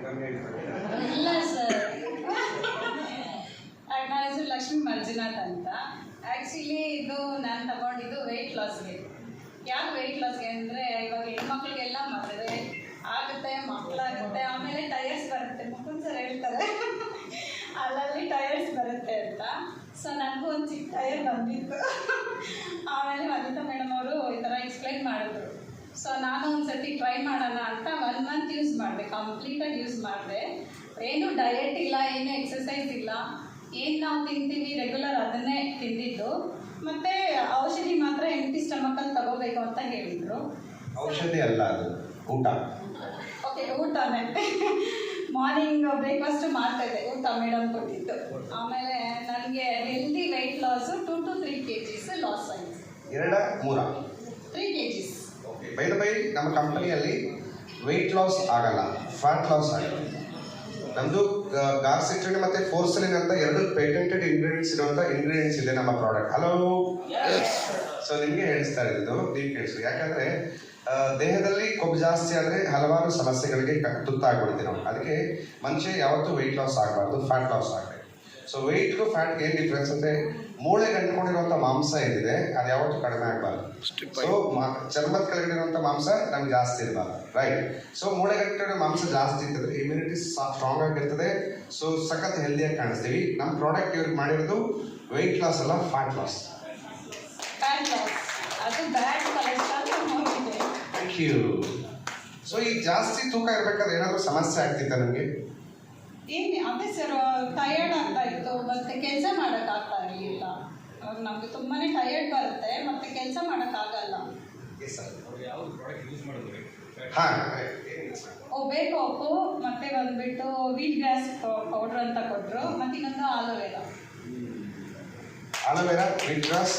ಇಲ್ಲ ಸರ್, ನನ್ನ ಹೆಸರು ಲಕ್ಷ್ಮೀ ಮಂಜುನಾಥ್ ಅಂತ. ಆ್ಯಕ್ಚುಲಿ ಇದು ನಾನು ತಗೊಂಡಿದ್ದು ವೆಯ್ಟ್ ಲಾಸ್ಗೆ. ಯಾಕೆ ವೆಯ್ಟ್ ಲಾಸ್ಗೆ ಅಂದರೆ ಇವಾಗ ಹೆಣ್ಮಕ್ಳಿಗೆಲ್ಲ ಮದುವೆ ಆಗುತ್ತೆ, ಮಕ್ಕಳಾಗುತ್ತೆ, ಆಮೇಲೆ ಟಯರ್ಸ್ ಬರುತ್ತೆ. ಮುಕುಂದ್ ಸರ್ ಹೇಳ್ತಾರೆ ಅಲ್ಲಲ್ಲಿ ಟಯರ್ಸ್ ಬರುತ್ತೆ ಅಂತ. ಸೊ ನನಗೂ ಒಂದು ಚಿಕ್ಕ ಟಯರ್ ಬಂದಿತ್ತು. ಆಮೇಲೆ ವನಿತಾ ಮೇಡಮ್ ಅವರು ಈ ಥರ ಎಕ್ಸ್ಪ್ಲೈನ್ ಮಾಡಿದ್ರು. ಸೊ ನಾನು ಒಂದು ಸರ್ತಿ ಟ್ರೈ ಮಾಡೋಣ ಅಂತ 1 ಮಂತ್ ಯೂಸ್ ಮಾಡಿದೆ, ಕಂಪ್ಲೀಟಾಗಿ ಯೂಸ್ ಮಾಡಿದೆ. ಏನು ಡಯಟ್ ಇಲ್ಲ, ಏನು ಎಕ್ಸಸೈಸ್ ಇಲ್ಲ, ಏನು ನಾವು ತಿಂತೀವಿ ರೆಗ್ಯುಲರ್ ಅದನ್ನೇ ತಿಂದಿದ್ದು. ಮತ್ತು ಔಷಧಿ ಮಾತ್ರ ಎಂಟಿ ಸ್ಟಮಕಲ್ಲಿ ತಗೋಬೇಕು ಅಂತ ಹೇಳಿದರು. ಔಷಧಿ ಅಲ್ಲ, ಅದು ಊಟ. ಓಕೆ, ಊಟನೇ. ಮಾರ್ನಿಂಗ್ ಬ್ರೇಕ್ಫಾಸ್ಟು ಮಾಡ್ತಾಯಿದ್ದೆ, ಊಟ ಮೇಡಮ್ ಕೊಟ್ಟಿದ್ದು. ಆಮೇಲೆ ನನಗೆ healthy weight loss 2 to 3 kgs loss ಆಯಿತು. 2-3 3 kgs. ಬೈ ನಮ್ಮ ಕಂಪನಿಯಲ್ಲಿ ವೆಯ್ಟ್ ಲಾಸ್ ಆಗಲ್ಲ, ಫ್ಯಾಟ್ ಲಾಸ್ ಆಗುತ್ತೆ. ನಮ್ಮದು ಗಾರ್ಸಿಟ್ರಿನ್ ಮತ್ತು ಫೋರ್ಸಲಿನ್ ಅಂತ 2 ಪೇಟೆಂಟೆಡ್ ಇಂಗ್ರೀಡಿಯೆಂಟ್ಸ್ ಇರುವಂಥ ಇಂಗ್ರೀಡಿಯೆಂಟ್ಸ್ ಇದೆ ನಮ್ಮ ಪ್ರಾಡಕ್ಟ್. ಹಲೋ, ಸೊ ನಿಮಗೆ ಹೇಳಿಸ್ತಾ ಇದ್ದು ನೀವು ಕೇಳಿಸಿ. ಯಾಕಂದರೆ ದೇಹದಲ್ಲಿ ಕೊಬ್ಬು ಜಾಸ್ತಿ ಆದರೆ ಹಲವಾರು ಸಮಸ್ಯೆಗಳಿಗೆ ತುತ್ತಾಗ್ಬಿಡ್ತೀವಿ ನಾವು. ಅದಕ್ಕೆ ಮನುಷ್ಯ ಯಾವತ್ತೂ ವೆಯ್ಟ್ ಲಾಸ್ ಆಗಬಾರ್ದು, ಫ್ಯಾಟ್ ಲಾಸ್ ಆಗಬೇಕು. ಸೊ ವೆಯ್ಟ್ಗೂ ಫ್ಯಾಟ್ಗೆ ಏನು ಡಿಫ್ರೆನ್ಸ್ ಅಂದರೆ ಮೂಳೆಗೆ ಅಂಟ್ಕೊಂಡಿರುವಂಥ ಮಾಂಸ ಏನಿದೆ ಅದು ಯಾವತ್ತೂ ಕಡಿಮೆ ಆಗಬಾರ್ದು. ಸೊ ಚರ್ಮದ ಕೆಳಗಡೆ ಇರುವಂಥ ಮಾಂಸ ನಮ್ಗೆ ಜಾಸ್ತಿ ಇರಬಾರ್ದು, ರೈಟ್? ಸೊ ಮೂಳೆಗೆ ಅಂಟಿರೋ ಮಾಂಸ ಜಾಸ್ತಿ ಇರ್ತದೆ, ಇಮ್ಯುನಿಟಿ ಸ್ಟ್ರಾಂಗ್ ಆಗಿರ್ತದೆ. ಸೊ ಸಖತ್ ಹೆಲ್ದಿಯಾಗಿ ಕಾಣಿಸ್ತೀವಿ. ನಮ್ಮ ಪ್ರಾಡಕ್ಟ್ ಇವ್ರಿಗೆ ಮಾಡಿರೋದು ವೆಯ್ಟ್ ಲಾಸ್ ಅಲ್ಲ, fat loss. Thank you. So ಈಗ ಜಾಸ್ತಿ ತೂಕ ಇರಬೇಕಾದ್ರೆ ಏನಾದರೂ ಸಮಸ್ಯೆ ಆಗ್ತಿತ್ತ ನಿಮಗೆ? ಏನು ಅದೇ ಸರ್, ಟಯರ್ಡ್ ಆಗ್ತಾ ಇತ್ತು, ಮತ್ತು ಕೆಲಸ ಮಾಡೋಕ್ಕಾಗ್ತಾ ಇರಲಿಲ್ಲ. ನಮಗೆ ತುಂಬಾ ಟಯರ್ಡ್ ಬರುತ್ತೆ, ಮತ್ತು ಕೆಲಸ ಮಾಡೋಕ್ಕಾಗಲ್ಲ. ಬೇಕೋಪು ಮತ್ತು ಬಂದುಬಿಟ್ಟು ವೀಟ್ ಗ್ರಾಸ್ ಪೌಡ್ರ್ ಅಂತ ಕೊಟ್ಟರು, ಮತ್ತು ಇನ್ನೊಂದು ಆಲೋವೆರಾ. Wheat gross